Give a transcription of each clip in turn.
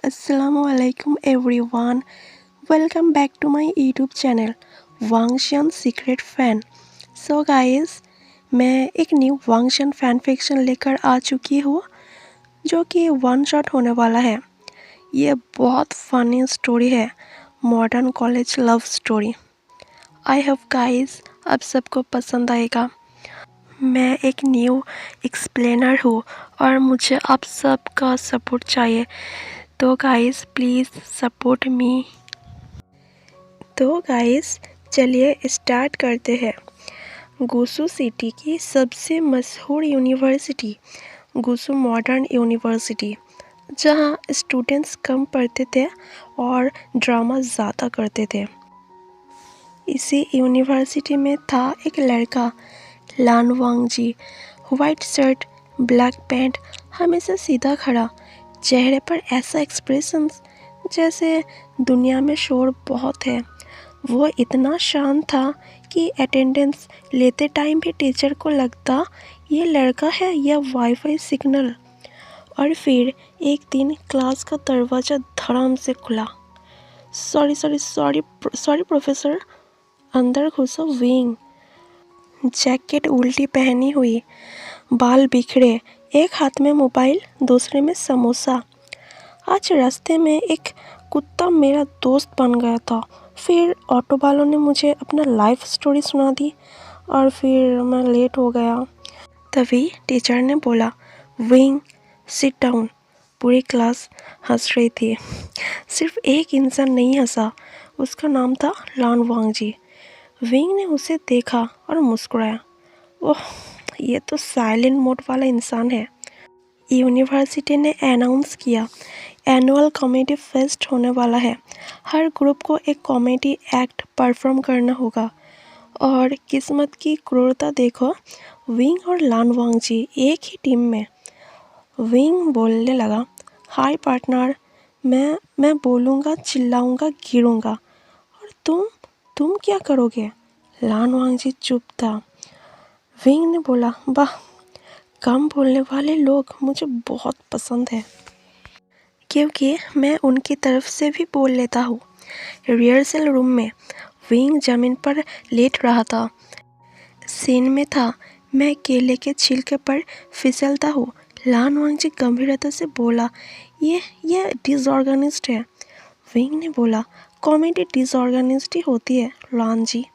Assalamualaikum everyone. Welcome back to my YouTube channel वांगशन secret fan. So guys, मैं एक new वांगशन fan fiction लेकर आ चुकी हूँ जो कि वन शॉट होने वाला है। ये बहुत फनी स्टोरी है, modern college love story. I hope guys आप सबको पसंद आएगा। मैं एक न्यू एक्सप्लेनर हूँ और मुझे आप सबका सपोर्ट चाहिए, तो गाइस प्लीज़ सपोर्ट मी। तो गाइस चलिए स्टार्ट करते हैं। गुसू सिटी की सबसे मशहूर यूनिवर्सिटी गुसू मॉडर्न यूनिवर्सिटी, जहां स्टूडेंट्स कम पढ़ते थे और ड्रामा ज़्यादा करते थे। इसी यूनिवर्सिटी में था एक लड़का, लान Wangji. White shirt, black pant, हमेशा सीधा खड़ा, चेहरे पर ऐसा एक्सप्रेशन जैसे दुनिया में शोर बहुत है। वो इतना शांत था कि अटेंडेंस लेते टाइम भी टीचर को लगता ये लड़का है या वाईफाई सिग्नल। और फिर एक दिन क्लास का दरवाज़ा धड़ाम से खुला। सॉरी प्रोफेसर, अंदर घुसा विंग। जैकेट उल्टी पहनी हुई, बाल बिखरे, एक हाथ में मोबाइल दूसरे में समोसा। आज रास्ते में एक कुत्ता मेरा दोस्त बन गया था। फिर ऑटो वालों ने मुझे अपना लाइफ स्टोरी सुना दी और फिर मैं लेट हो गया। तभी टीचर ने बोला, विंग सिट डाउन। पूरी क्लास हंस रही थी। सिर्फ एक इंसान नहीं हंसा, उसका नाम था लान वांगजी। विंग ने उसे देखा और मुस्कुराया। ओह, ये तो साइलेंट मोड वाला इंसान है। यूनिवर्सिटी ने अनाउंस किया, एनुअल कॉमेडी फेस्ट होने वाला है। हर ग्रुप को एक कॉमेडी एक्ट परफॉर्म करना होगा। और किस्मत की क्रूरता देखो, विंग और लान वांगजी एक ही टीम में। विंग बोलने लगा, हाय पार्टनर, मैं बोलूँगा, चिल्लाऊँगा, गिरूँगा। और तुम क्या करोगे? लान वांगजी चुप था। विंग ने बोला, वाह, कम बोलने वाले लोग मुझे बहुत पसंद है, क्योंकि मैं उनकी तरफ से भी बोल लेता हूँ। रिहर्सल रूम में विंग जमीन पर लेट रहा था। सीन में था, मैं केले के छिलके पर फिसलता हूँ। लान वांगजी गंभीरता से बोला, ये डिसऑर्गेनाइज्ड है। विंग ने बोला, कॉमेडी डिसऑर्गेनाइज्ड ही होती है लान जी।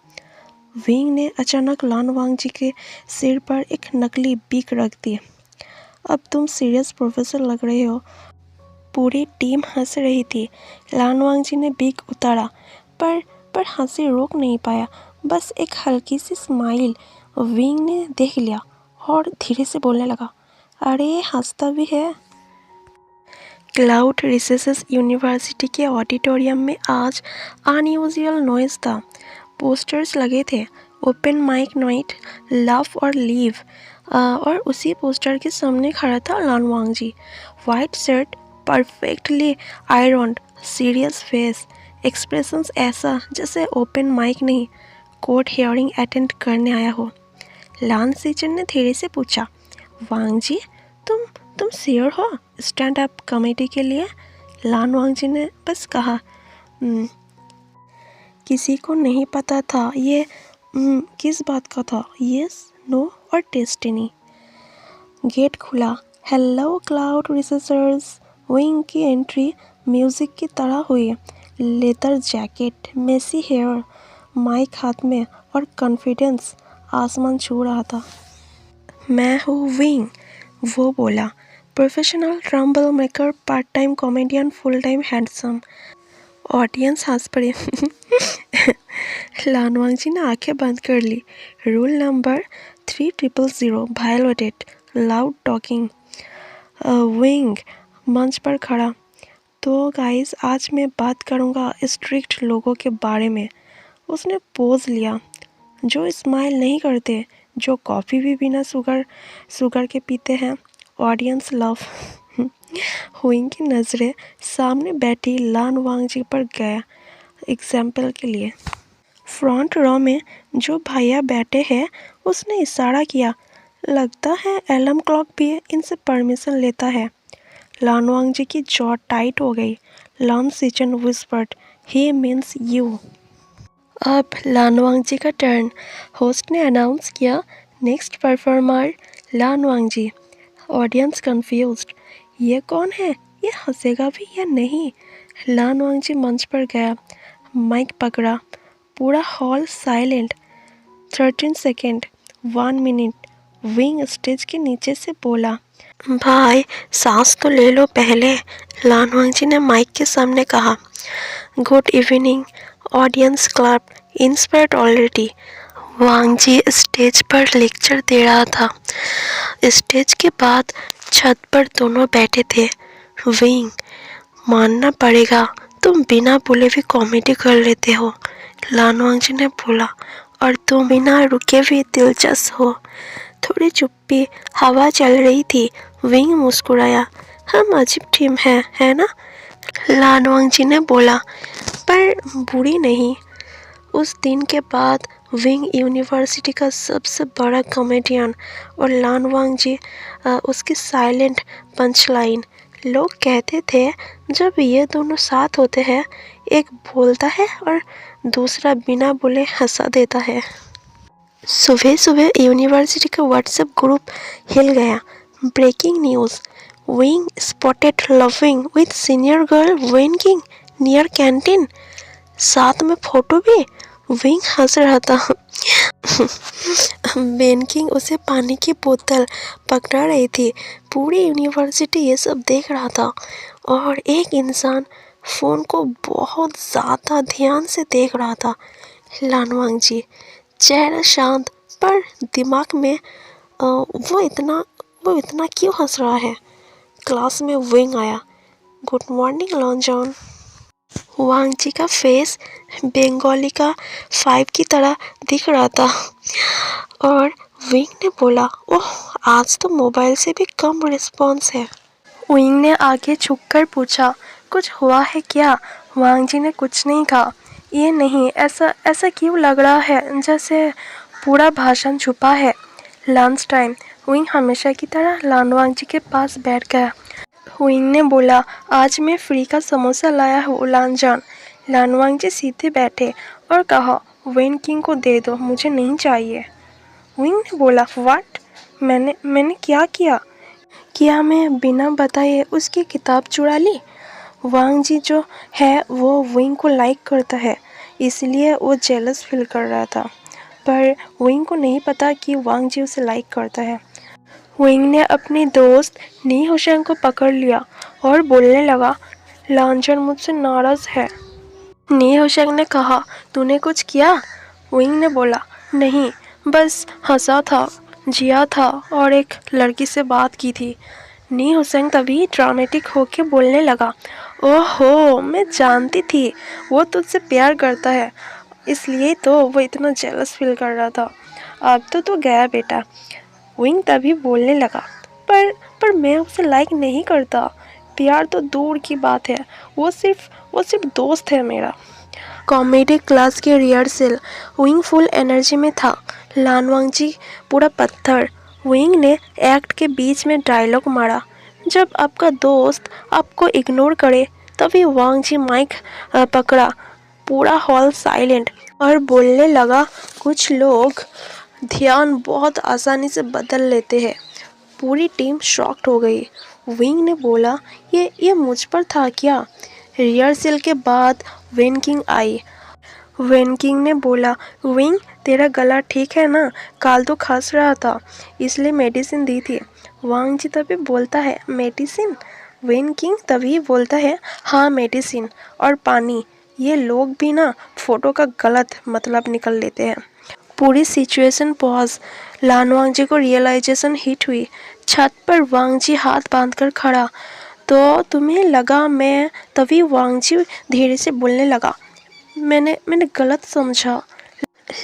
विंग ने अचानक लान वांगजी के सिर पर एक नकली बीक रख दी। अब तुम सीरियस प्रोफेसर लग रहे हो। पूरी टीम हंस रही थी। लान वांगजी ने बीक उतारा, पर हंसी रोक नहीं पाया। बस एक हल्की सी स्माइल विंग ने देख लिया और धीरे से बोलने लगा, अरे हंसता भी है। क्लाउड रिसेसेस यूनिवर्सिटी के ऑडिटोरियम में आज अनयूजुअल नॉइज था। पोस्टर्स लगे थे, ओपन माइक नाइट, लव और लीव। और उसी पोस्टर के सामने खड़ा था Lan Wangji. White shirt, perfectly ironed, serious face, expressions ऐसा जैसे ओपन माइक नहीं, कोर्ट हियरिंग अटेंड करने आया हो। लान सीचर ने धीरे से पूछा, वांगजी, तुम श्योर हो स्टैंड अप कॉमेडी के लिए? लान वांगजी ने बस कहा, किसी को नहीं पता था ये किस बात का था, यस, नो और डेस्टिनी। गेट खुला। Hello cloud researchers. विंग की एंट्री म्यूजिक की तरह हुई। Leather jacket, messy hair, mic हाथ में और कॉन्फिडेंस आसमान छू रहा था। मैं हूँ विंग, वो बोला, professional trouble maker, part time comedian, full time handsome. Audience हंस पड़े। लान वांगजी ने आंखें बंद कर ली। Rule number 3000 violated, loud talking. Wing मंच पर खड़ा। तो गाइस, आज मैं बात करूँगा स्ट्रिक्ट लोगों के बारे में। उसने पोज लिया, जो स्माइल नहीं करते, जो कॉफ़ी भी बिना शुगर के पीते हैं। Audience love. विंग की नज़रें सामने बैठी लान वांगजी पर गया। एग्जाम्पल के लिए, फ्रंट रो में जो भैया बैठे हैं, उसने इशारा किया, लगता है अलार्म क्लॉक भी इनसे परमिशन लेता है। लानवांग जी की जॉ टाइट हो गई। लान सिचन विस्पर्ड, ही मीन्स यू। अब लानवांग जी का टर्न। होस्ट ने अनाउंस किया, नेक्स्ट परफॉर्मर लानवांग जी। ऑडियंस कंफ्यूज्ड, ये कौन है, ये हंसेगा भी या नहीं। लानवांग जी मंच पर गया, माइक पकड़ा, पूरा hall silent. 13 second, 1 minute. Wing stage के नीचे से बोला, भाई सांस तो ले लो पहले। लानवांग जी ने माइक के सामने कहा। Good evening, audience clap, inspired already. Wangji stage पर लेक्चर दे रहा था। स्टेज के बाद छत पर दोनों बैठे थे। विंग, मानना पड़ेगा तुम बिना बोले भी कॉमेडी कर लेते हो, लानवांग जी ने बोला, और तुम बिना रुके भी दिलचस्प हो। थोड़ी चुप्पी, हवा चल रही थी। विंग मुस्कुराया, हम अजीब टीम है ना, लानवांग जी ने बोला, पर बुरी नहीं। उस दिन के बाद विंग यूनिवर्सिटी का सबसे बड़ा कॉमेडियन और लानवांग जी उसकी साइलेंट पंचलाइन। लोग कहते थे जब ये दोनों साथ होते हैं, एक बोलता है और दूसरा बिना बोले हंसा देता है। सुबह सुबह यूनिवर्सिटी का व्हाट्सएप ग्रुप हिल गया। Breaking news, Wing spotted loving with senior girl winking near canteen. साथ में फोटो भी। विंग हंस रहा था। वेनकिंग उसे पानी की बोतल पकड़ा रही थी। पूरी यूनिवर्सिटी ये सब देख रहा था और एक इंसान फ़ोन को बहुत ज़्यादा ध्यान से देख रहा था। लानवांग जी, चेहरा शांत पर दिमाग में वो इतना क्यों हंस रहा है। क्लास में विंग आया। Good morning लॉन्जॉन। वांग जी का फेस बंगाली का 5 की तरह दिख रहा था और विंग ने बोला, ओह आज तो मोबाइल से भी कम रिस्पॉन्स है। विंग ने आगे झुककर पूछा, कुछ हुआ है क्या। वांग जी ने कुछ नहीं कहा। ये नहीं, ऐसा क्यों लग रहा है जैसे पूरा भाषण छुपा है। Lunch time. विंग हमेशा की तरह लानवांग जी के पास बैठ गया। विंग ने बोला, आज मैं फ्री का समोसा लाया हूँ लानजान। लानवांग जी सीधे बैठे और कहा, वेन किंग को दे दो, मुझे नहीं चाहिए। विंग ने बोला, व्हाट, मैंने क्या किया। क्या मैं बिना बताए उसकी किताब चुरा ली। वांग जी जो है वो विंग को लाइक करता है, इसलिए वो जेलस फील कर रहा था, पर विंग को नहीं पता कि वांग जी उसे लाइक करता है। विंग ने अपनी दोस्त नी होशंग को पकड़ लिया और बोलने लगा, लांचन मुझसे नाराज है। नी होशंग ने कहा, तूने कुछ किया। विंग ने बोला, नहीं, बस हंसा था, जिया था और एक लड़की से बात की थी। नी होशंग तभी ड्रामेटिक होके बोलने लगा, ओहो मैं जानती थी वो तुझसे प्यार करता है, इसलिए तो वो इतना जेलस फील कर रहा था। अब तो तू गया बेटा। विंग तभी बोलने लगा, पर मैं उसे लाइक नहीं करता, प्यार तो दूर की बात है, वो सिर्फ दोस्त है मेरा। कॉमेडी क्लास की रिहर्सल। विंग फुल एनर्जी में था, लानवांग जी पूरा पत्थर। विंग ने एक्ट के बीच में डायलॉग मारा, जब आपका दोस्त आपको इग्नोर करे तभी वांग जी माइक पकड़ा। पूरा हॉल साइलेंट और बोलने लगा, कुछ लोग ध्यान बहुत आसानी से बदल लेते हैं। पूरी टीम शॉक्ड हो गई। विंग ने बोला, ये मुझ पर था क्या। रिहर्सल के बाद when king I. When king ने बोला, विंग तेरा गला ठीक है ना, कल तो खांस रहा था इसलिए मेडिसिन दी थी। वांग जी तभी बोलता है, मेडिसिन। वेन किंग तभी बोलता है, हाँ मेडिसिन और पानी। ये लोग भी ना फोटो का गलत मतलब निकल लेते हैं। पूरी सिचुएशन पॉज। लानवांग जी को रियलाइजेशन हिट हुई। छत पर वांग जी हाथ बांधकर खड़ा। तो तुम्हें लगा मैं। तभी वांग जी धीरे से बोलने लगा, मैंने गलत समझा।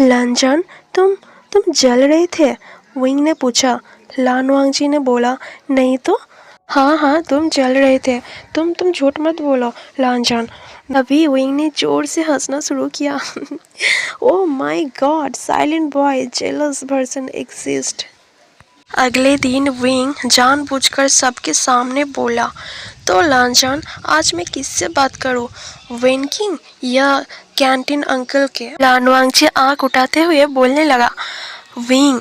लांजान, तुम जल रहे थे। विंग ने पूछा। लानवांग जी ने बोला, नहीं तो। हाँ तुम जल रहे थे, तुम झूठ मत बोलो लांजान। अभी विंग ने जोर से हंसना शुरू किया। Oh my God, silent boy jealous person exist. अगले दिन विंग जानबूझकर सबके सामने बोला, तो लांजान आज मैं किससे बात करूं, वेनकिंग या कैंटीन अंकल के। लानवांगची आंख उठाते हुए बोलने लगा, विंग।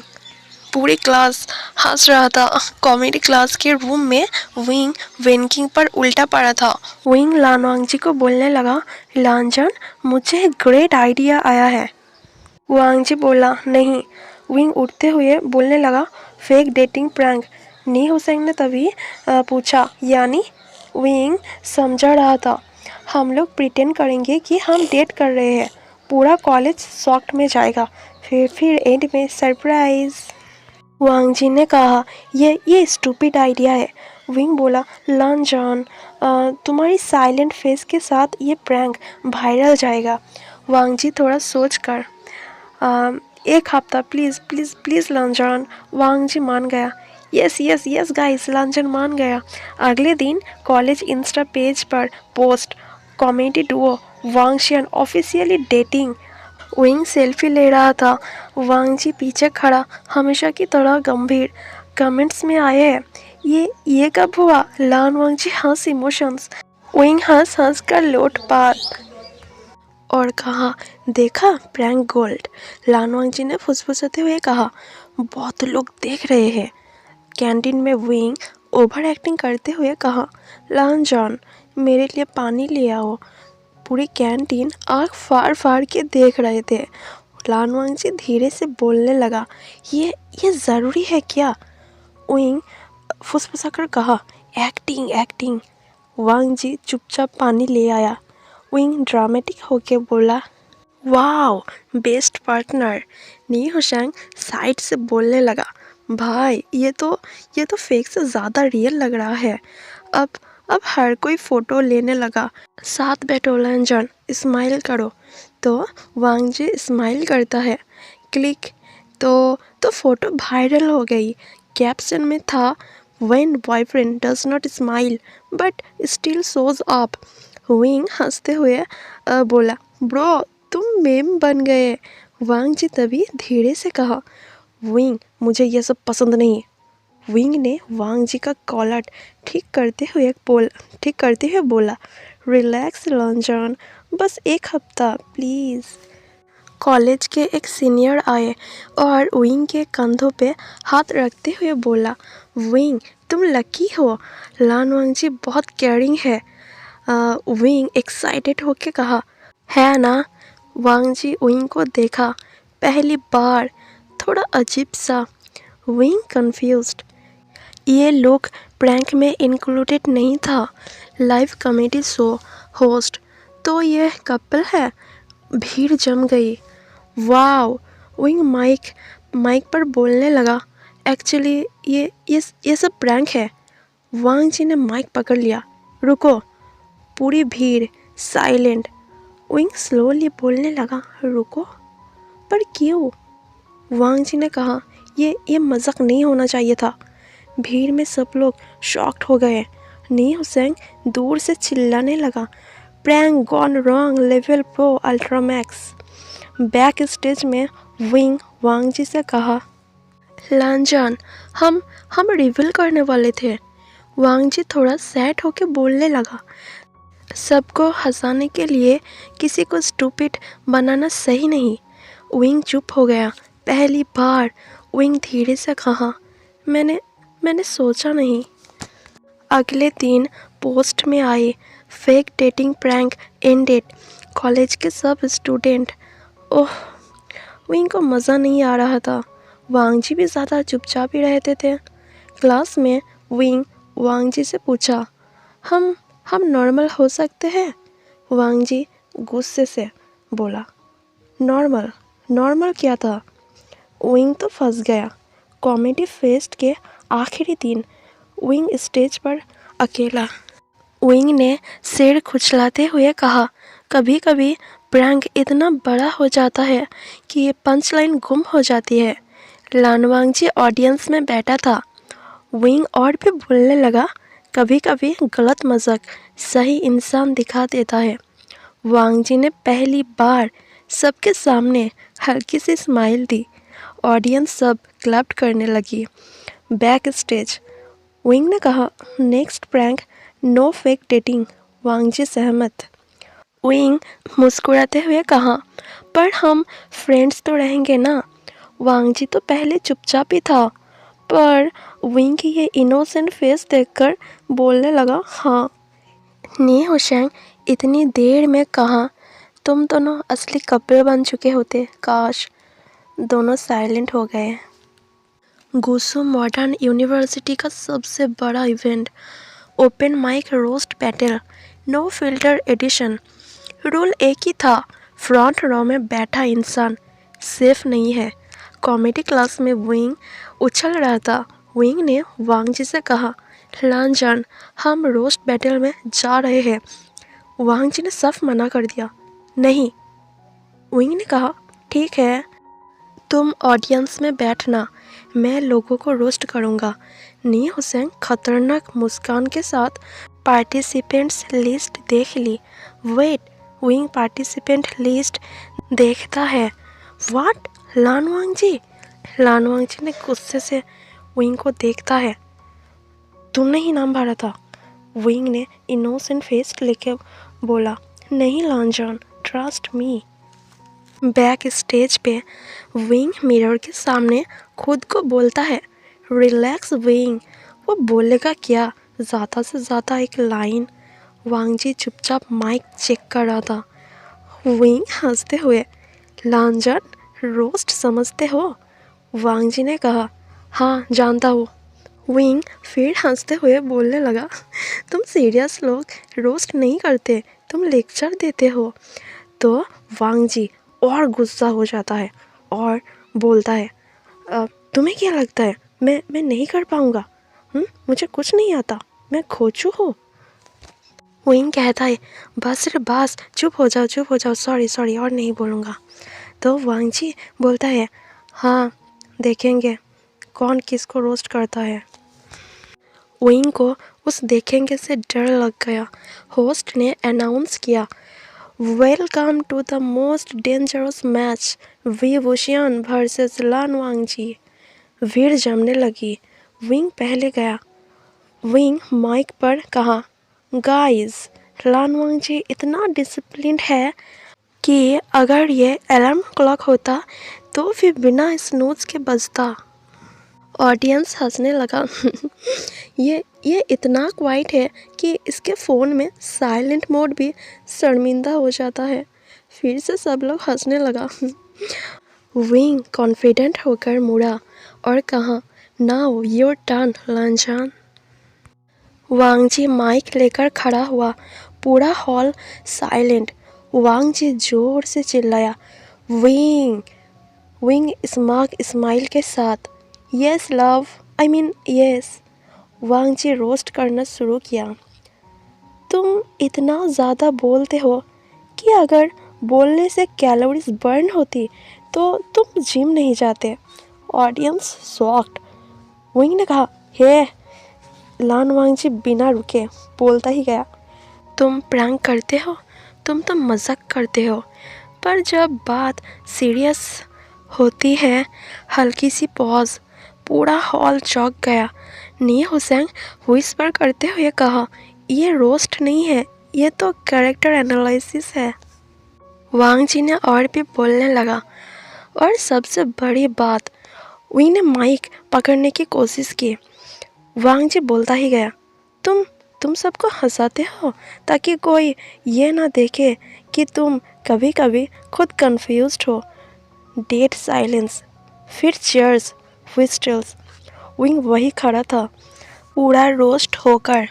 पूरी क्लास हंस रहा था। कॉमेडी क्लास के रूम में विंग वेनकिंग पर उल्टा पड़ा था। विंग लानवांगजी को बोलने लगा, लांजान मुझे एक ग्रेट आइडिया आया है। वांगजी बोला, नहीं। विंग उठते हुए बोलने लगा, फेक डेटिंग प्रैंक। नी हुसैन ने तभी पूछा, यानी? विंग समझा रहा था, हम लोग प्रिटेंड करेंगे कि हम डेट कर रहे हैं। पूरा कॉलेज शॉक्ड में जाएगा। फिर एंड में सरप्राइज। वांगजी ने कहा, ये स्टूपिड आइडिया है। विंग बोला, लांजान तुम्हारी साइलेंट फेस के साथ ये प्रैंक वायरल जाएगा। वांगजी थोड़ा सोच कर, एक हफ्ता please please please Lan Zhan. Wangji मान गया। Yes yes yes guys, Lan Zhan मान गया। अगले दिन कॉलेज इंस्टा पेज पर post, comedy duo Wangxian officially dating. Wing selfie ले रहा था। वांगजी पीछे खड़ा, हमेशा की तरह गंभीर। कमेंट्स में आए हैं, ये कब हुआ? लान वांगजी हंस इमोशंस। विंग हंस हंस कर लोटपाट और कहा, देखा प्रैंक गोल्ड। लानवांगजी ने फुसफुसाते हुए कहा, बहुत लोग देख रहे हैं। कैंटीन में विंग ओवर एक्टिंग करते हुए कहा, लांजान मेरे लिए पानी ले आओ। पूरी कैंटीन आँख फाड़ फाड़ के देख रहे थे। लानवांगजी धीरे से बोलने लगा, ये ज़रूरी है क्या? विंग फुसफुसाकर कहा, एक्टिंग एक्टिंग। वांगजी चुपचाप पानी ले आया। विंग ड्रामेटिक होके बोला, वाओ बेस्ट पार्टनर। नी हुसैन साइड से बोलने लगा, भाई ये तो फेक से ज़्यादा रियल लग रहा है। अब हर कोई फ़ोटो लेने लगा। साथ बैठो लांजान, स्माइल करो। तो वांगजी स्माइल करता है। क्लिक। तो फ़ोटो वायरल हो गई। कैप्शन में था, when boyfriend does not smile but still shows up. Wing हंसते हुए बोला, ब्रो तुम मेम बन गए। वांगजी तभी धीरे से कहा, विंग मुझे यह सब पसंद नहीं। विंग ने वांगजी का कॉलर ठीक करते हुए बोला, रिलैक्स लांजान, बस एक हफ्ता प्लीज़। कॉलेज के एक सीनियर आए और विंग के कंधों पे हाथ रखते हुए बोला, विंग तुम लकी हो। लानवांगजी बहुत केयरिंग है। विंग एक्साइटेड होके कहा, है ना? वांगजी विंग को देखा पहली बार, थोड़ा अजीब सा। Wing confused. ये लोग प्रैंक में इंक्लूडेड नहीं था। लाइव कॉमेडी शो होस्ट तो ये कपल है। भीड़ जम गई। वाओ। विंग माइक पर बोलने लगा, एक्चुअली ये सब प्रैंक है। वांगजी ने माइक पकड़ लिया, रुको। पूरी भीड़ साइलेंट। विंग स्लोली बोलने लगा, रुको, पर क्यों? वांगजी ने कहा, ये मजाक नहीं होना चाहिए था। भीड़ में सब लोग शॉक्ड हो गए। नी हुसैन दूर से चिल्लाने लगा, prank gone wrong level pro ultramax. Back stage में विंग वांगजी से कहा, लांजान हम रिवील करने वाले थे। वांगजी थोड़ा सैड होकर बोलने लगा, सबको हंसाने के लिए किसी को स्टूपिड बनाना सही नहीं। विंग चुप हो गया। पहली बार विंग धीरे से कहा, मैंने सोचा नहीं। अगले दिन पोस्ट में आए, fake dating prank ended. College के सब स्टूडेंट। ओह, विंग को मज़ा नहीं आ रहा था। वांगजी भी ज़्यादा चुपचाप ही रहते थे। क्लास में विंग वांगजी से पूछा, हम नॉर्मल हो सकते हैं? वांगजी गुस्से से बोला, नॉर्मल क्या था? विंग तो फंस गया। कॉमेडी फेस्ट के आखिरी दिन विंग स्टेज पर अकेला। विंग ने सिर खुजलाते हुए कहा, कभी कभी प्रैंक इतना बड़ा हो जाता है कि ये पंच लाइन गुम हो जाती है। लानवांगजी ऑडियंस में बैठा था। विंग और भी बोलने लगा, कभी कभी गलत मजाक सही इंसान दिखा देता है। वांगजी ने पहली बार सबके सामने हल्की सी स्माइल दी। ऑडियंस सब क्लैप करने लगी। बैक स्टेज विंग ने कहा, next prank no fake dating. Wangji सहमत। विंग मुस्कुराते हुए कहा, पर हम फ्रेंड्स तो रहेंगे ना। वांगजी तो पहले चुपचाप ही था, पर विंग की ये इनोसेंट फेस देखकर बोलने लगा, हाँ। नी होशैंग इतनी देर में कहा, तुम दोनों असली कपल बन चुके होते, काश। दोनों साइलेंट हो गए। गुसु मॉडर्न यूनिवर्सिटी का सबसे बड़ा event, open mic roast battle, no filter edition. Rule एक ही था, फ्रंट रो में बैठा इंसान सेफ नहीं है। कॉमेडी क्लास में विंग उछल रहा था। विंग ने वांगजी से कहा, लांजन, हम रोस्ट बैटल में जा रहे हैं। वांगजी ने साफ मना कर दिया, नहीं। विंग ने कहा, ठीक है, तुम ऑडियंस में बैठना, मैं लोगों को रोस्ट करूँगा। नी हुसैन खतरनाक मुस्कान के साथ पार्टिसिपेंट्स लिस्ट देख ली। वेट, विंग पार्टिसिपेंट लिस्ट देखता है। व्हाट, लानवांगजी? लानवांगजी ने गुस्से से विंग को देखता है। तुमने ही नाम भरा था। विंग ने इनोसेंट फेस लेके बोला, नहीं लांजन, ट्रस्ट मी। बैक स्टेज पे विंग मिरर के सामने खुद को बोलता है, रिलैक्स विंग। वो बोलेगा क्या, ज़्यादा से ज़्यादा एक लाइन। वांगजी चुपचाप माइक चेक कर रहा था। विंग हंसते हुए, लांजन, रोस्ट समझते हो? वांगजी ने कहा, हाँ जानता हूँ। विंग फिर हंसते हुए बोलने लगा, तुम सीरियस लोग रोस्ट नहीं करते, तुम लेक्चर देते हो। तो वांगजी और गुस्सा हो जाता है और बोलता है, तुम्हें क्या लगता है मैं नहीं कर पाऊँगा? मुझे कुछ नहीं आता, मैं खोचू हूँ। विंग कहता है, बस रे बस, चुप हो जाओ, सॉरी और नहीं बोलूँगा। तो वांगजी बोलता है, हाँ देखेंगे कौन किसको रोस्ट करता है। विंग को उस देखेंगे से डर लग गया। होस्ट ने अनाउंस किया, welcome to the most dangerous match, Wei Wuxian versus Lan Wangji. भीड़ जमने लगी। विंग पहले गया। विंग माइक पर कहा, गाइस, लान वांगजी इतना डिसिप्लिन्ड है कि अगर ये अलार्म क्लॉक होता तो फिर बिना स्नूज के बजता। ऑडियंस हंसने लगा। ये इतना क्वाइट है कि इसके फ़ोन में साइलेंट मोड भी शर्मिंदा हो जाता है। फिर से सब लोग हंसने लगा। विंग कॉन्फिडेंट होकर मुड़ा और कहा, नाउ योर टर्न लांजान। वांगजी माइक लेकर खड़ा हुआ। पूरा हॉल साइलेंट। वांगजी जोर से चिल्लाया, विंग। विंग स्मार्ट स्माइल के साथ, yes love, I mean yes. Wangji roast करना शुरू किया, तुम इतना ज़्यादा बोलते हो कि अगर बोलने से कैलोरीज बर्न होती तो तुम जिम नहीं जाते। Audience shocked. विंग ने कहा, हे। लान वांगजी बिना रुके बोलता ही गया, तुम प्रैंक करते हो, तुम तो मजाक करते हो, पर जब बात सीरियस होती है, हल्की सी पॉज, पूरा हॉल चौंक गया। नी हुसैन व्हिस्पर करते हुए कहा, ये रोस्ट नहीं है, ये तो कैरेक्टर एनालिसिस है। वांगजी ने और भी बोलने लगा, और सबसे बड़ी बात, विंग ने माइक पकड़ने की कोशिश की। वांगजी बोलता ही गया, तुम सबको हंसाते हो ताकि कोई ये ना देखे कि तुम कभी कभी खुद कंफ्यूज्ड हो। डेड साइलेंस, फिर चीयर्स, व्हिस्टल्स। विंग वही खड़ा था, पूरा रोस्ट होकर।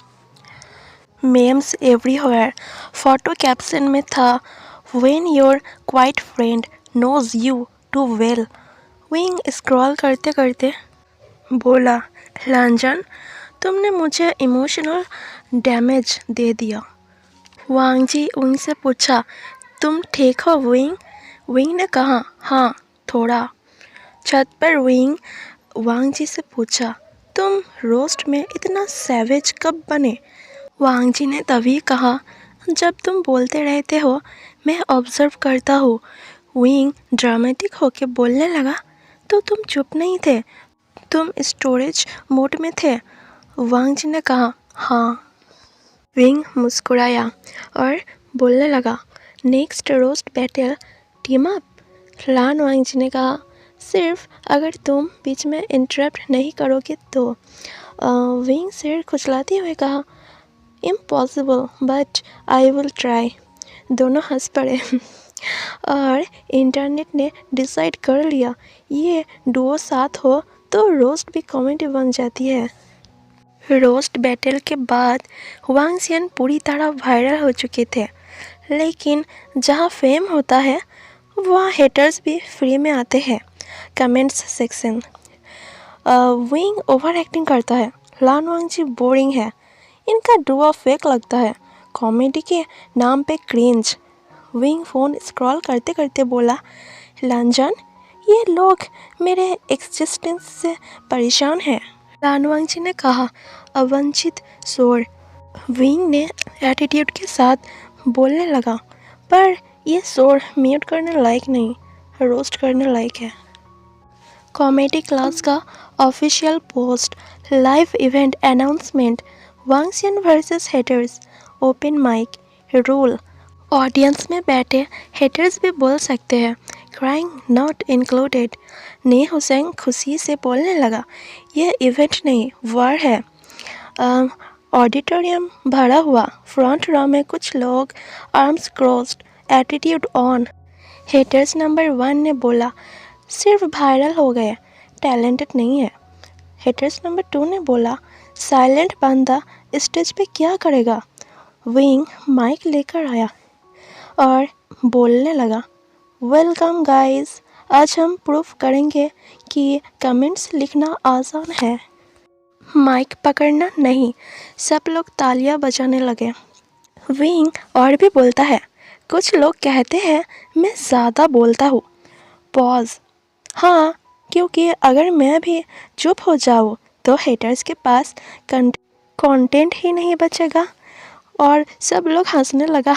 Memes everywhere. फोटो कैप्शन में था, when your quiet friend knows you too well. Wing scroll करते करते बोला, लांजन, तुमने मुझे इमोशनल डैमेज दे दिया। वांगजी उनसे पूछा, तुम ठीक हो विंग? विंग ने कहा, हाँ थोड़ा। छत पर विंग वांगजी से पूछा, तुम रोस्ट में इतना सैवेज कब बने? वांगजी ने तभी कहा, जब तुम बोलते रहते हो मैं ऑब्जर्व करता हूँ। विंग ड्रामेटिक होके बोलने लगा, तो तुम चुप नहीं थे, तुम स्टोरेज मोड में थे? वांग जी ने कहा, हाँ। विंग मुस्कुराया और बोलने लगा, next roast battle team up. Lan Wangji ने कहा, सिर्फ अगर तुम बीच में इंटरप्ट नहीं करोगे तो। विंग सिर खुजलाते हुए कहा, impossible but I will try. दोनों हंस पड़े और इंटरनेट ने डिसाइड कर लिया, ये डुओ साथ हो तो रोस्ट भी कॉमेडी बन जाती है। रोस्ट बैटल के बाद वांग जियान पूरी तरह वायरल हो चुके थे, लेकिन जहाँ फेम होता है वहाँ हेटर्स भी फ्री में आते हैं। Comments section. Wing over acting करता है, लान वांग जी बोरिंग है, इनका डुओ फेक लगता है, कॉमेडी के नाम पे क्रिंज। विंग फ़ोन स्क्रॉल करते करते बोला, लानजान, ये लोग मेरे एक्सिस्टेंस से परेशान हैं। लान वांग जी ने कहा, अवंचित शोर। विंग ने एटीट्यूड के साथ बोलने लगा, पर ये शोर म्यूट करने लायक नहीं, रोस्ट करने लायक है। कॉमेडी क्लास का official post, live event announcement, Wangxian versus haters, open mic, rule, audience में बैठे हेटर्स भी बोल सकते हैं, क्राइंग नॉट इंक्लूडेड। ने हुसैन खुशी से बोलने लगा, यह इवेंट नहीं, वार है। ऑडिटोरियम भरा हुआ, फ्रंट रो में कुछ लोग arms crossed, attitude on. Haters number 1 ने बोला, सिर्फ वायरल हो गए, टैलेंटेड नहीं है। हेटर्स नंबर 2 ने बोला, साइलेंट बंदा स्टेज पे क्या करेगा। विंग माइक लेकर आया और बोलने लगा, वेलकम गाइस, आज हम प्रूफ करेंगे कि कमेंट्स लिखना आसान है, माइक पकड़ना नहीं। सब लोग तालियां बजाने लगे। विंग और भी बोलता है, कुछ लोग कहते हैं मैं ज़्यादा बोलता हूँ। पॉज। हाँ, क्योंकि अगर मैं भी चुप हो जाऊँ तो हेटर्स के पास कंटेंट ही नहीं बचेगा। और सब लोग हंसने लगा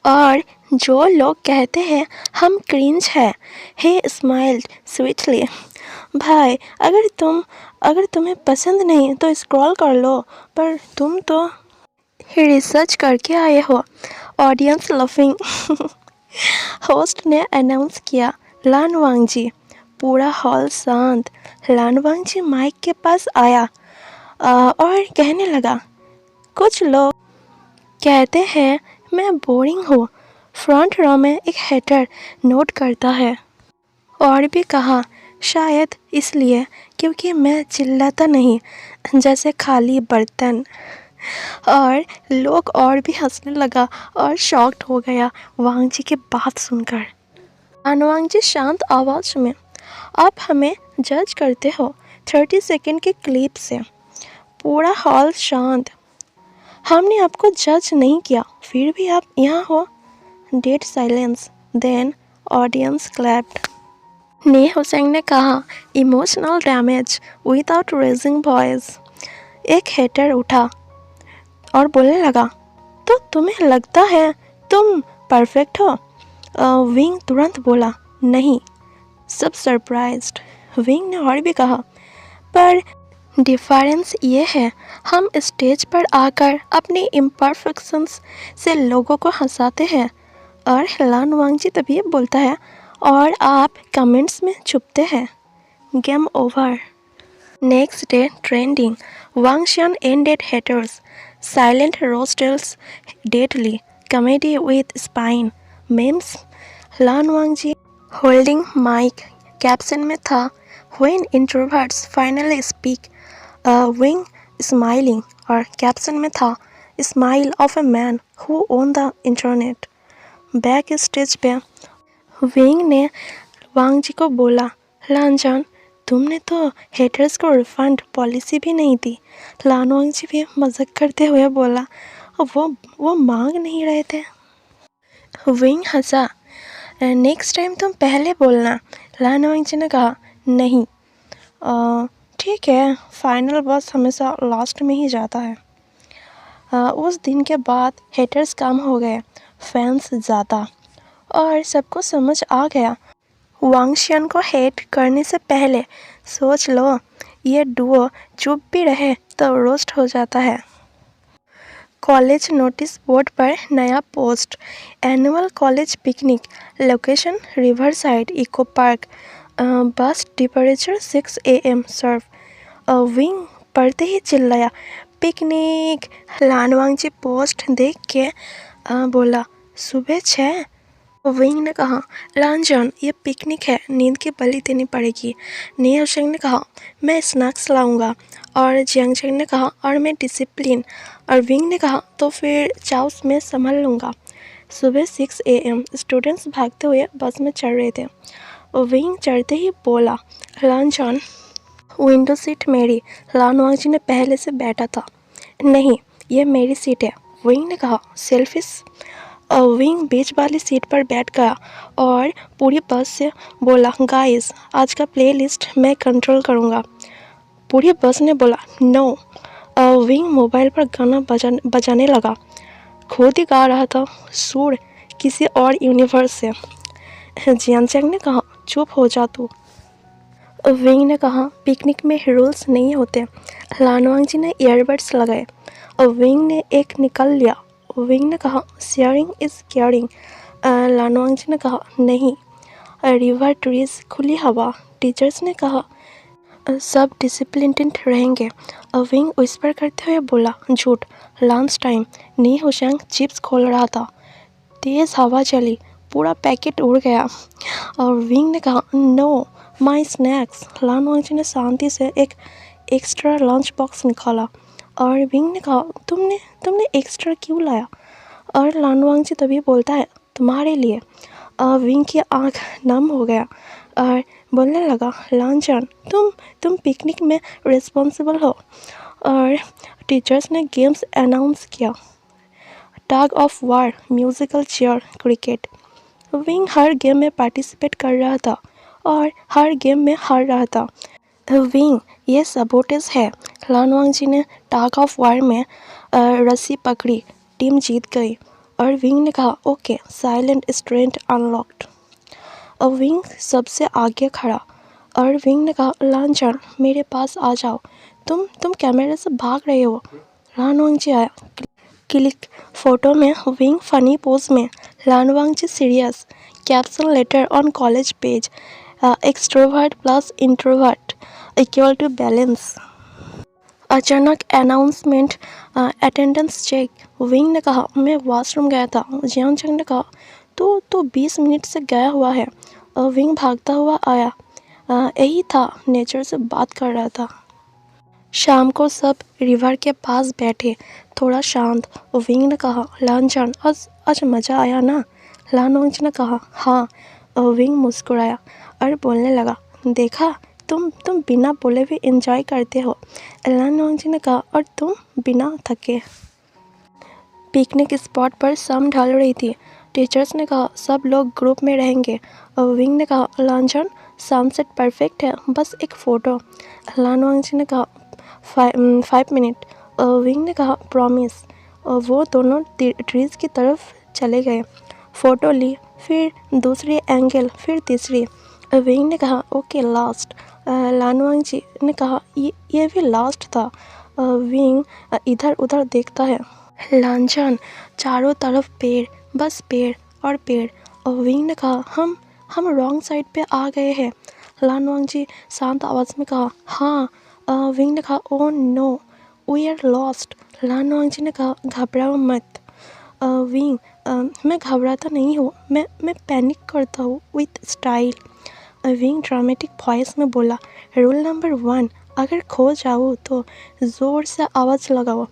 और जो लोग कहते हैं हम क्रिंज है, हे स्माइल्ड स्वीटली। भाई, अगर तुम्हें पसंद नहीं तो स्क्रॉल कर लो, पर तुम तो रिसर्च करके आए हो। Audience laughing. होस्ट ने अनाउंस किया, लान वांग जी। पूरा हॉल शांत। लान वांग जी माइक के पास आया और कहने लगा, कुछ लोग कहते हैं मैं बोरिंग हूँ। फ्रंट रो में एक हेटर नोट करता है और भी कहा, शायद इसलिए क्योंकि मैं चिल्लाता नहीं, जैसे खाली बर्तन। और लोग और भी हंसने लगा और शॉक्ड हो गया वांग जी की बात सुनकर। वांग जी शांत आवाज़ में, आप हमें जज करते हो 30 सेकंड के क्लिप से। पूरा हॉल शांत। हमने आपको जज नहीं किया, फिर भी आप यहाँ हो। Dead silence. Then audience clapped. ने हुसैन ने कहा, emotional damage without raising voice. एक हेटर उठा और बोलने लगा, तो तुम्हें लगता है तुम परफेक्ट हो? विंग तुरंत बोला, नहीं। सब सरप्राइज्ड। विंग ने और भी कहा, पर डिफरेंस ये है, हम स्टेज पर आकर अपनी इम्परफेक्शंस से लोगों को हंसाते हैं। और लान वांग जी तभी बोलता है, और आप कमेंट्स में छुपते हैं। Game over. Next day trending, Wangxian ended haters, silent roasts deadly, comedy with spine, memes. Lan Wangji holding mic, caption में था, when introverts finally speak, Wing smiling, और कैप्शन में था, smile of a man who own the internet. Back stage पे Wing ने वांग जी को बोला, लानजान, तुमने तो हेटर्स को रिफंड पॉलिसी भी नहीं दी। लान वांग जी भी मजाक करते हुए बोला, वो मांग नहीं रहे थे। विंग हंसा, नेक्स्ट टाइम तुम पहले बोलना। लान वांग जी ने कहा, नहीं। ठीक है, फाइनल बॉस हमेशा लास्ट में ही जाता है। उस दिन के बाद हेटर्स कम हो गए, फैंस ज़्यादा, और सबको समझ आ गया वांगशियन को हेट करने से पहले सोच लो, ये डुओ चुप भी रहे तो रोस्ट हो जाता है। कॉलेज नोटिस बोर्ड पर नया post, annual college picnic, location riverside eco park, bus departure 6 AM serve. Wing पढ़ते ही चिल्लाया, पिकनिक। लानवांगजी पोस्ट देख के बोला, सुबह 6। विंग ने कहा, लांजन ये पिकनिक है, नींद की बलि देनी पड़ेगी। नियोशेंग ने कहा, मैं स्नैक्स लाऊंगा। और जियांगचेंग ने कहा, और मैं डिसिप्लिन। और विंग ने कहा, तो फिर चाउस में संभल लूँगा। सुबह 6 AM स्टूडेंट्स भागते हुए बस में चढ़ रहे थे। विंग चढ़ते ही बोला, लांजन विंडो सीट मेरी। लानवांगजी ने पहले से बैठा था। नहीं, ये मेरी सीट है। विंग ने कहा, सेल्फिश। विंग बीच वाली सीट पर बैठ गया और पूरी बस से बोला, गाइस आज का प्लेलिस्ट मैं कंट्रोल करूँगा। पूरी बस ने बोला, नो। विंग मोबाइल पर गाना बजाने लगा, खुद ही गा रहा था, सुर किसी और यूनिवर्स से। जियांगचेंग ने कहा, चुप हो जा तू। विंग ने कहा, पिकनिक में रूल्स नहीं होते। लानवांगजी ने ईयरबड्स लगाए और विंग ने एक निकाल लिया। विंग ने कहा, शेयरिंग इज़ केयरिंग। लानवांगजी ने कहा, नहीं। रिवर, ट्रीज, खुली हवा। टीचर्स ने कहा, सब डिसिप्लिन्ड रहेंगे। विंग विस्पर करते हुए बोला, झूठ। Lunch time. Nie Huaisang chips खोल रहा था, तेज़ हवा चली, पूरा पैकेट उड़ गया। और विंग ने कहा, नो माई स्नैक्स। लानवांगजी ने शांति से एक एक्स्ट्रा लंच बॉक्स निकाला और विंग ने कहा, तुमने एक्स्ट्रा क्यों लाया? और लानवांगजी तभी बोलता है, तुम्हारे लिए। विंग की आंख नम हो गया और बोलने लगा, लांचन तुम पिकनिक में रिस्पॉन्सिबल हो। और टीचर्स ने गेम्स अनाउंस किया, tug of war, musical chair, cricket. Wing her game में पार्टिसिपेट कर रहा था और हर गेम में हार रहा था। विंग, ये सबोटेज है। लानवांगजी ने टग ऑफ वार में रस्सी पकड़ी, टीम जीत गई। और विंग ने कहा, ओके, साइलेंट स्ट्रेंथ अनलॉक्ड। और विंग सबसे आगे खड़ा और विंग ने कहा, लांचन मेरे पास आ जाओ, तुम कैमरे से भाग रहे हो। लानवांगजी आया, क्लिक। फोटो में विंग फनी पोज में, Lan Wangji serious. Caption later on college page, extrovert plus introvert equal to balance. अचानक अनाउंसमेंट, अटेंडेंस चेक। विंग ने कहा, मैं वॉशरूम गया था। जियांगचेंग ने कहा, तो 20 मिनट से गया हुआ है। विंग भागता हुआ आया, यही था, नेचर से बात कर रहा था। शाम को सब रिवर के पास बैठे, थोड़ा शांत। विंग ने कहा, लांचन आज मज़ा आया ना? लानवांगजी ने कहा, हाँ। विंग मुस्कुराया और बोलने लगा, देखा, तुम बिना बोले भी एंजॉय करते हो। लानवांगजी ने कहा, और तुम बिना थके। पिकनिक स्पॉट पर शाम ढल रही थी। टीचर्स ने कहा, सब लोग ग्रुप में रहेंगे। विंग ने कहा, लांचन सनसेट परफेक्ट है, बस एक फ़ोटो। लानवांगजी ने कहा, 5 मिनट। विंग ने कहा, प्रॉमिस। वो दोनों ट्रीज की तरफ चले गए, फ़ोटो ली, फिर दूसरी एंगल, फिर तीसरी। विंग ने कहा, ओके लास्ट। लानवांगजी ने कहा, ये भी लास्ट था। विंग इधर उधर देखता है, लांचन चारों तरफ पेड़, बस पेड़ और पेड़। और विंग ने कहा, हम रॉन्ग साइड पे आ गए हैं। लानवांगजी शांत आवाज़ में कहा, हाँ। विंग ने कहा, oh no, we are lost. Lan Wangji ने कहा, घबराओ मत। विंग, मैं घबराता नहीं हूँ, मैं पैनिक करता हूँ with style. Wing dramatic voice में बोला, रूल नंबर 1, अगर खो जाओ तो ज़ोर से आवाज़ लगाओ।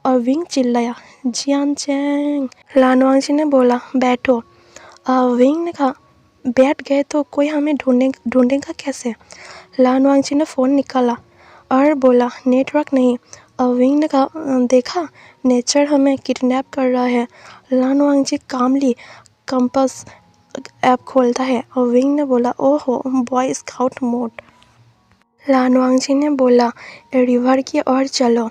और विंग चिल्लाया, जियांगचेंग। लानवांगजी ने बोला, बैठो। विंग ने कहा, बैठ गए तो कोई हमें ढूंढेगा कैसे? लानवांगजी ने फ़ोन निकाला और बोला, नेटवर्क नहीं। विंग ने कहा, देखा, नेचर हमें किडनैप कर रहा है। लानवांगजी कामली कंपास ऐप खोलता है और विंग ने बोला, ओहो, बॉय स्काउट मोड। लानवांगजी ने बोला, रिवर की ओर चलो।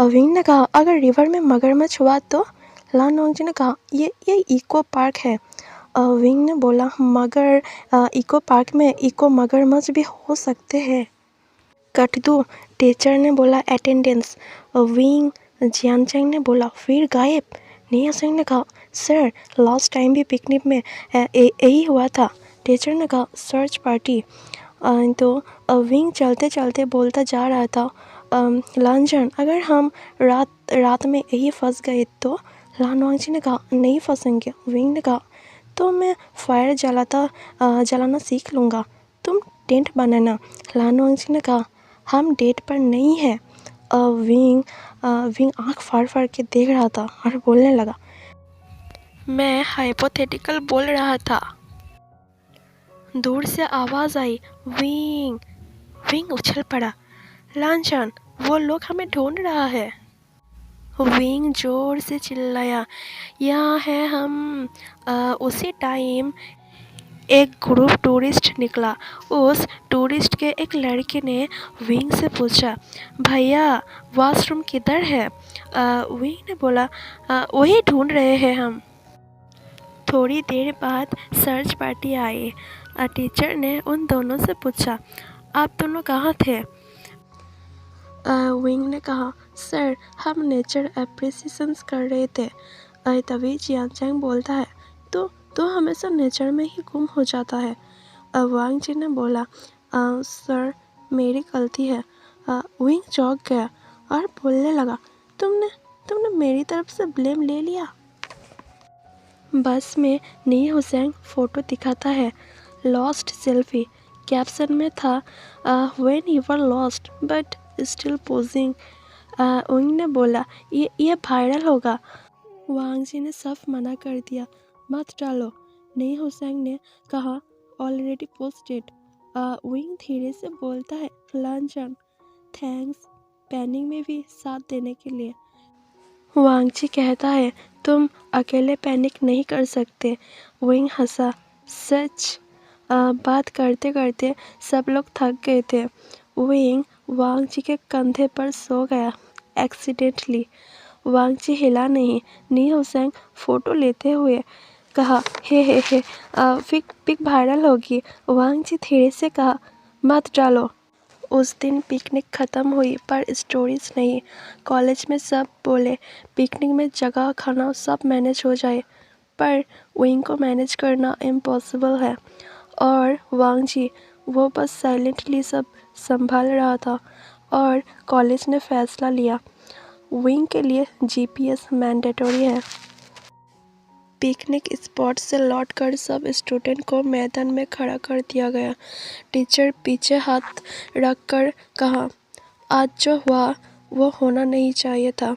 विंग ने कहा, अगर रिवर में मगरमच्छ हुआ तो? लानवांगजी ने कहा, ये इको पार्क है, विंग ने बोला, मगर इको पार्क में इको मगरमच्छ भी हो सकते हैं। कट दो। टीचर ने बोला, अटेंडेंस। विंग। जियानचैंग ने बोला, फिर गायब। नियासेंग ने कहा, सर लास्ट टाइम भी पिकनिक में यही हुआ था। टीचर ने कहा, सर्च पार्टी। तो विंग चलते चलते बोलता जा रहा था, लांजन, अगर हम रात में यही फंस गए तो? लानवांगजी ने कहा, नहीं फंसेंगे। विंग ने कहा, तो मैं फायर जलाना सीख लूँगा, तुम टेंट बनाना। लानवांगजी ने कहा, हम डेट पर नहीं हैं। विंग आँख फाड़ फाड़ के देख रहा था और बोलने लगा, मैं हाइपोथेटिकल बोल रहा था। दूर से आवाज़ आई, विंग। विंग उछल पड़ा, लांछन, वो लोग हमें ढूंढ रहा है। विंग जोर से चिल्लाया, यहाँ है हम। उसी टाइम एक ग्रुप टूरिस्ट निकला। उस टूरिस्ट के एक लड़के ने विंग से पूछा, भैया वॉशरूम किधर है? विंग ने बोला, वही ढूंढ रहे हैं हम। थोड़ी देर बाद सर्च पार्टी आई। टीचर ने उन दोनों से पूछा, आप दोनों कहाँ थे? विंग ने कहा, सर हम नेचर एप्रिसिएशन कर रहे थे। तभी जियानचैंग बोलता है, तो हमेशा नेचर में ही गुम हो जाता है। वांग जी ने बोला, सर मेरी गलती है। विंग चौंक गया और बोलने लगा, तुमने मेरी तरफ से ब्लेम ले लिया। बस में नी हुसैन फ़ोटो दिखाता है, लॉस्ट सेल्फी। कैप्शन में था, when you were lost but still posing. Wing ने बोला, ये वायरल होगा। वांग जी ने साफ मना कर दिया, मत डालो। नी हुसैन ने कहा, ऑलरेडी पोस्टेड। विंग धीरे से बोलता है, लांचन, थैंक्स पैनिंग में भी साथ देने के लिए। वांगची कहता है, तुम अकेले पैनिक नहीं कर सकते। विंग हंसा, सच। बात करते करते सब लोग थक गए थे। विंग वांगची के कंधे पर सो गया एक्सीडेंटली। वांगची हिला नहीं। नी हुसैन फोटो लेते हुए कहा, हे पिक वायरल होगी। वांगची धीरे से कहा, मत डालो। उस दिन पिकनिक ख़त्म हुई पर स्टोरीज नहीं। कॉलेज में सब बोले पिकनिक में जगह खाना सब मैनेज हो जाए, पर विंग को मैनेज करना इम्पॉसिबल है। और वांग जी, वो बस साइलेंटली सब संभाल रहा था। और कॉलेज ने फैसला लिया, विंग के लिए जीपीएस मैंडेटरी है। पिकनिक स्पॉट से लौटकर सब स्टूडेंट को मैदान में खड़ा कर दिया गया। टीचर पीछे हाथ रखकर कहा, आज जो हुआ वो होना नहीं चाहिए था।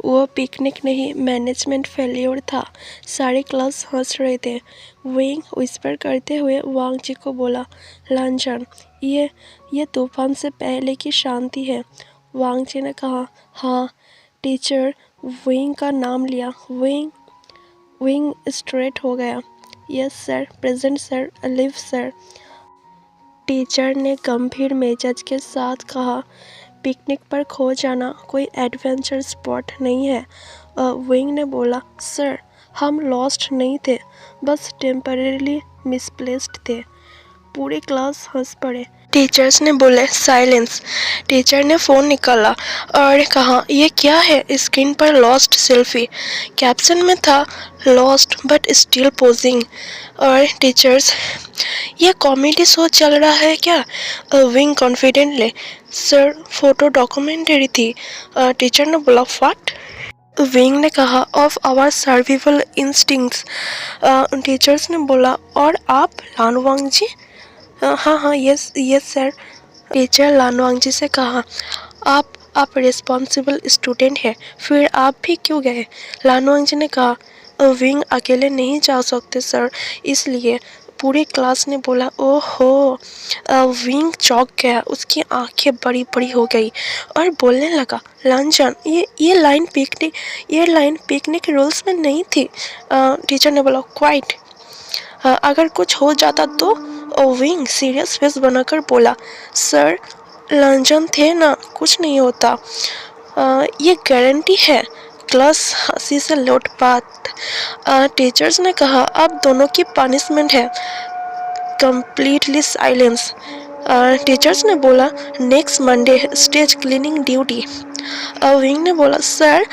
वो पिकनिक नहीं, मैनेजमेंट फेल्योर था। सारी क्लास हंस रहे थे। विंग विस्पर करते हुए वांग जी को बोला, लांचन, ये तूफान से पहले की शांति है। वांग जी ने कहा, हाँ। टीचर विंग का नाम लिया। विंग स्ट्रेट हो गया, yes sir, present sir, live sir. Teacher ने गंभीर मिजाज के साथ कहा, पिकनिक पर खो जाना कोई एडवेंचर स्पॉट नहीं है। विंग ने बोला, सर हम लॉस्ट नहीं थे, बस टेम्परेरीली मिसप्लेस्ड थे। पूरी क्लास हंस पड़े। टीचर्स ने बोले, साइलेंस। टीचर ने फ़ोन निकाला और कहा, ये क्या है? स्क्रीन पर लॉस्ट सेल्फी। कैप्शन में था, लॉस्ट बट स्टिल पोजिंग। और टीचर्स, ये कॉमेडी शो चल रहा है क्या? Wing confidently, sir photo documentary थी। टीचर ने बोला, व्हाट? विंग ने कहा, of our survival instincts. Teachers ने बोला, और आप लानवांग जी? हाँ yes sir. Teacher Lanwang ji से कहा, आप रिस्पॉन्सिबल स्टूडेंट हैं, फिर आप भी क्यों गए? लानवांग जी ने कहा, विंग अकेले नहीं जा सकते सर, इसलिए। पूरी क्लास ने बोला, ओहो। विंग चौंक गया, उसकी आंखें बड़ी बड़ी हो गई और बोलने लगा, लांचन, ये लाइन पिकनिक रूल्स में नहीं थी। टीचर ने बोला, क्वाइट। अगर कुछ हो जाता तो? विंग सीरियस फेस बनाकर बोला, सर लांचन थे ना, कुछ नहीं होता, ये गारंटी है। क्लास हंसी से लौटपाट। टीचर्स ने कहा अब दोनों की पनिशमेंट है कंप्लीटली साइलेंस। टीचर्स ने बोला next Monday stage cleaning duty. Wing ने बोला सर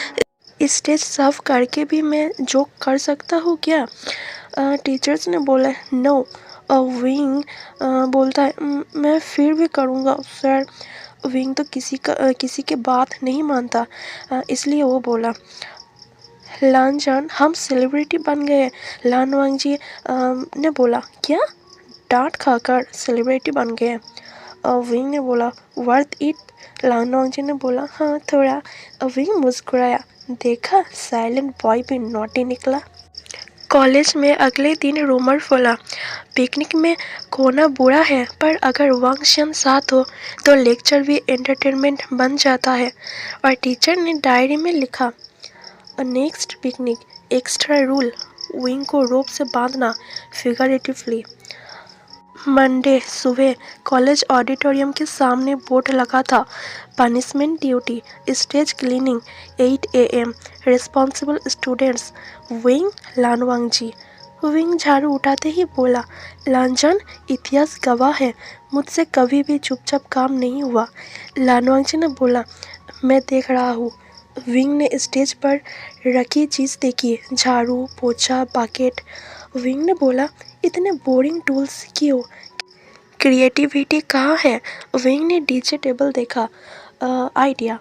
स्टेज साफ करके भी मैं जोक कर सकता हूँ क्या? टीचर्स ने बोला नो। विंग बोलता है मैं फिर भी करूँगा सर। विंग तो किसी के बात नहीं मानता, इसलिए वो बोला लानजान हम सेलिब्रिटी बन गए। लान वांगजी ने बोला क्या? डांट खाकर सेलिब्रिटी बन गए? विंग ने बोला वर्थ इट। लान वांगजी ने बोला हाँ थोड़ा। विंग मुस्कुराया, देखा साइलेंट बॉय भी नॉटी निकला। कॉलेज में अगले दिन रूमर फैला पिकनिक में खोना बुरा है, पर अगर वांगशन साथ हो तो लेक्चर भी एंटरटेनमेंट बन जाता है। और टीचर ने डायरी में लिखा next picnic extra rule Wing को रोप से बांधना फिगरेटिवली। मंडे सुबह कॉलेज ऑडिटोरियम के सामने बोर्ड लगा था punishment duty stage cleaning 8 AM responsible students Wing Lan Wangji. Wing झाड़ू उठाते ही बोला लांजन इतिहास गवाह है मुझसे कभी भी चुपचाप काम नहीं हुआ। लानवांगजी ने बोला मैं देख रहा हूँ। विंग ने स्टेज पर रखी चीज़ देखी, झाड़ू पोछा बकेट। विंग ने बोला इतने बोरिंग टूल्स क्यों? क्रिएटिविटी कहाँ है? विंग ने डीजे टेबल देखा, आइडिया।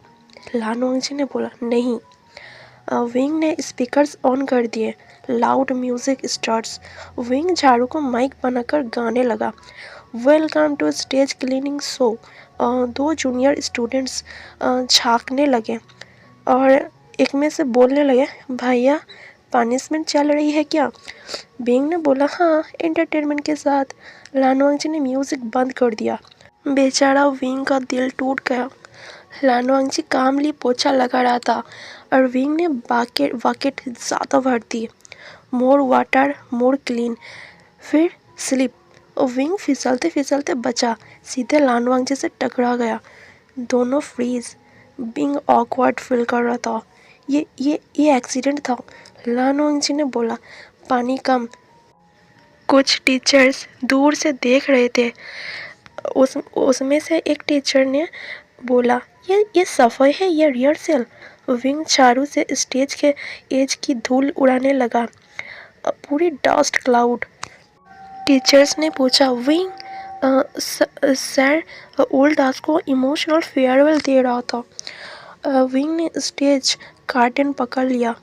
लानवांगजी ने बोला नहीं। विंग ने स्पीकर्स ऑन कर दिए, लाउड म्यूजिक स्टार्ट्स। विंग झाड़ू को माइक बनाकर गाने लगा welcome to stage cleaning show. दो जूनियर स्टूडेंट्स झांकने लगे और एक में से बोलने लगे भैया पनिशमेंट चल रही है क्या? विंग ने बोला हाँ एंटरटेनमेंट के साथ। लानवांगजी ने म्यूजिक बंद कर दिया। बेचारा विंग का दिल टूट गया। लानवांगजी कामली पोछा लगा रहा था और विंग ने बकेट ज़्यादा भर दी। More water more clean. फिर स्लिप। विंग फिसलते फिसलते बचा, सीधे लानवांगजी से टकरा गया। दोनों फ्रीज। विंग ऑकवर्ड फील कर रहा था। ये एक्सीडेंट था। लानवांगजी ने बोला पानी कम। कुछ टीचर्स दूर से देख रहे थे। उसमें से एक टीचर ने बोला ये सफाई है या रिहर्सल? विंग झाड़ू से स्टेज के एज की धूल उड़ाने लगा, पूरी डस्ट क्लाउड। टीचर्स ने पूछा विंग सर ओल्ड दास को इमोशनल फेयरवेल दे रहा था। विंग ने स्टेज कार्टन पकड़ लिया।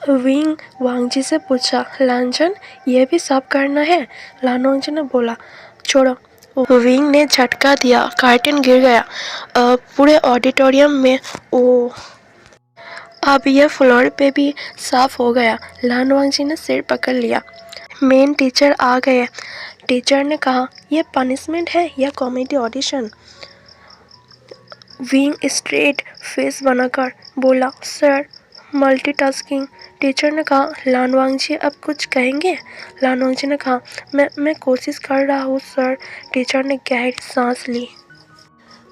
विंग वांगजी से पूछा लांजन ये भी साफ करना है? लानवांगजी ने बोला छोड़ो। विंग ने झटका दिया, कार्टन गिर गया पूरे ऑडिटोरियम में। ओ अब यह फ्लोर पे भी साफ हो गया। लानवांगजी ने सिर पकड़ लिया। मेन टीचर आ गए। टीचर ने कहा यह पनिशमेंट है या comedy audition? Wing straight face बनाकर बोला सर मल्टीटास्किंग। टीचर ने कहा लानवांगजी अब कुछ कहेंगे? लानवांगजी ने कहा मैं कोशिश कर रहा हूँ सर। टीचर ने गहरी सांस ली।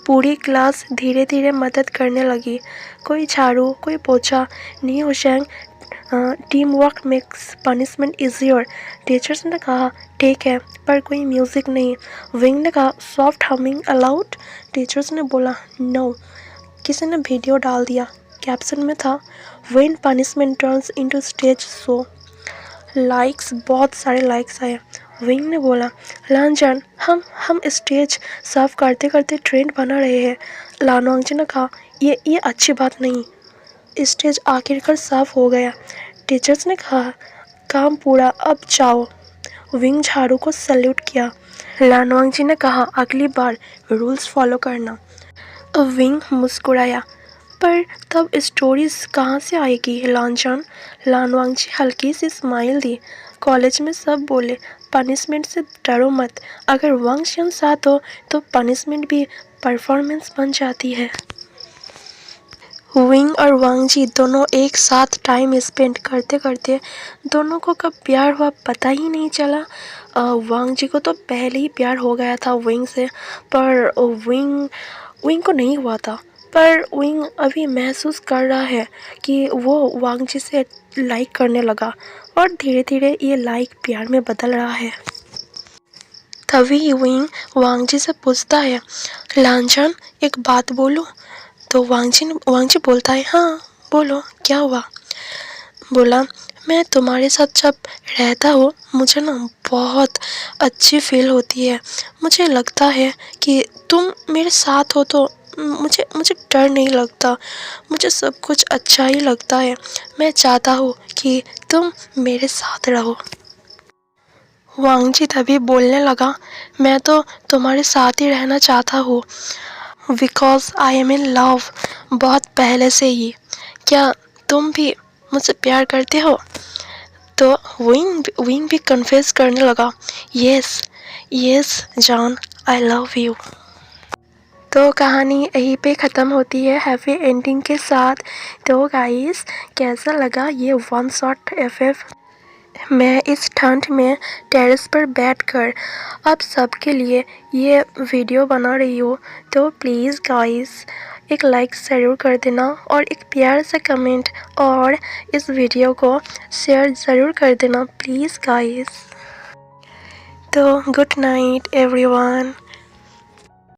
पूरी क्लास धीरे धीरे मदद करने लगी, कोई झाड़ू कोई पोछा। Nie Huaisang team work makes punishment easier. Teachers ने कहा ठीक है पर कोई म्यूजिक नहीं। विंग ने कहा सॉफ्ट हमिंग अलाउड? टीचर्स ने बोला नो। किसी ने वीडियो डाल दिया, कैप्शन में था when punishment turns into stage show. Likes, बहुत सारे लाइक्स आए। विंग ने बोला लांजन हम स्टेज साफ करते करते ट्रेंड बना रहे हैं। लानवांगजी ने कहा ये अच्छी बात नहीं। स्टेज आखिरकार साफ हो गया। टीचर्स ने कहा काम पूरा अब जाओ। विंग झाड़ू को सैल्यूट किया। लानवांगजी ने कहा अगली बार रूल्स फॉलो करना। विंग मुस्कुराया पर तब स्टोरीज कहाँ से आएगी लांजन? लानवांगजी हल्की सी स्माइल दी। कॉलेज में सब बोले पनिशमेंट से डरो मत, अगर वांगशन साथ हो तो पनिशमेंट भी परफॉर्मेंस बन जाती है। विंग और वांगजी दोनों एक साथ टाइम स्पेंड करते करते दोनों को कब प्यार हुआ पता ही नहीं चला। वांगजी को तो पहले ही प्यार हो गया था विंग से, पर विंग को नहीं हुआ था। पर विंग अभी महसूस कर रहा है कि वो वांगजी से लाइक करने लगा और धीरे धीरे ये लाइक प्यार में बदल रहा है। तभी विंग वांगजी से पूछता है, लांचन एक बात बोलूं? तो वांगजी बोलता है, हाँ बोलो, क्या हुआ? बोला, मैं तुम्हारे साथ जब रहता हूँ मुझे ना बहुत अच्छी फील होती है। मुझे लगता है कि तुम मेरे साथ हो तो मुझे मुझे डर नहीं लगता, मुझे सब कुछ अच्छा ही लगता है। मैं चाहता हूँ कि तुम मेरे साथ रहो। वांगजी तभी बोलने लगा, मैं तो तुम्हारे साथ ही रहना चाहता हूँ, because I am in love, बहुत पहले से ही। क्या तुम भी मुझसे प्यार करते हो? तो विंग भी कन्फेस करने लगा, yes yes John, I love you. तो कहानी यहीं पे ख़त्म होती है हैप्पी एंडिंग के साथ। तो गाइस, कैसा लगा ये वन शॉट एफएफ? मैं इस ठंड में टेरेस पर बैठकर आप सबके लिए ये वीडियो बना रही हूँ। तो प्लीज़ गाइस एक लाइक ज़रूर कर देना और एक प्यार सा कमेंट और इस वीडियो को शेयर ज़रूर कर देना प्लीज़ गाइस। तो गुड नाइट एवरीवन।